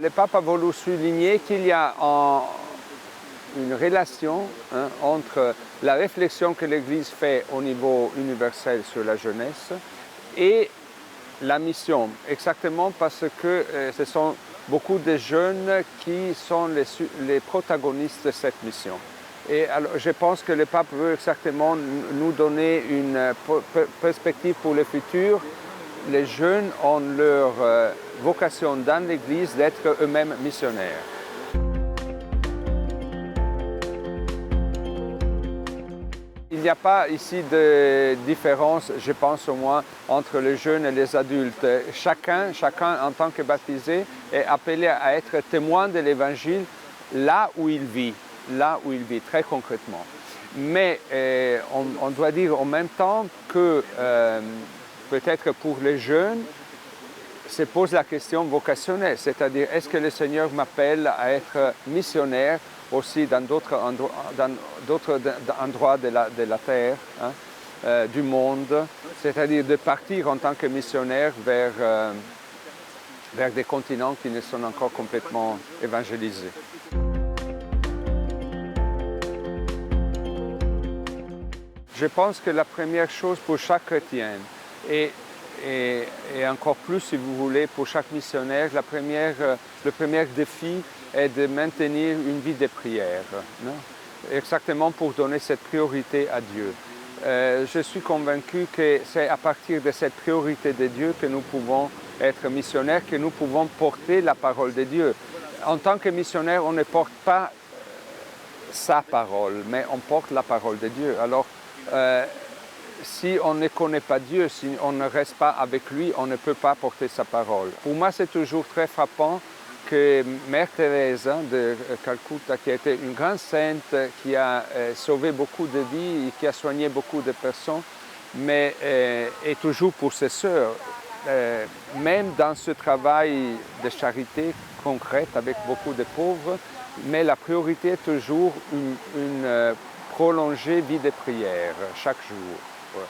Le pape a voulu souligner qu'il y a une relation entre la réflexion que l'Église fait au niveau universel sur la jeunesse et la mission, exactement parce que ce sont beaucoup de jeunes qui sont les protagonistes de cette mission. Et alors, je pense que le pape veut exactement nous donner une perspective pour le futur. Les jeunes ont leur vocation dans l'Église d'être eux-mêmes missionnaires. Il n'y a pas ici de différence, je pense au moins, entre les jeunes et les adultes. Chacun en tant que baptisé, est appelé à être témoin de l'Évangile là où il vit, très concrètement. Mais on doit dire en même temps que peut-être pour les jeunes, se pose la question vocationnelle, c'est-à-dire est-ce que le Seigneur m'appelle à être missionnaire aussi dans d'autres endroits de la terre, du monde, c'est-à-dire de partir en tant que missionnaire vers des continents qui ne sont encore complètement évangélisés. Je pense que la première chose pour chaque chrétien, et encore plus, si vous voulez, pour chaque missionnaire, le premier défi est de maintenir une vie de prière, non? Exactement pour donner cette priorité à Dieu. Je suis convaincu que c'est à partir de cette priorité de Dieu que nous pouvons être missionnaires, que nous pouvons porter la parole de Dieu. En tant que missionnaire, on ne porte pas sa parole, mais on porte la parole de Dieu. Alors, si on ne connaît pas Dieu, si on ne reste pas avec lui, on ne peut pas porter sa parole. Pour moi, c'est toujours très frappant que Mère Thérèse de Calcutta, qui était une grande sainte, qui a sauvé beaucoup de vies et qui a soigné beaucoup de personnes, mais est toujours pour ses sœurs. Même dans ce travail de charité concrète avec beaucoup de pauvres, mais la priorité est toujours une prolongée vie de prière chaque jour. Ouais.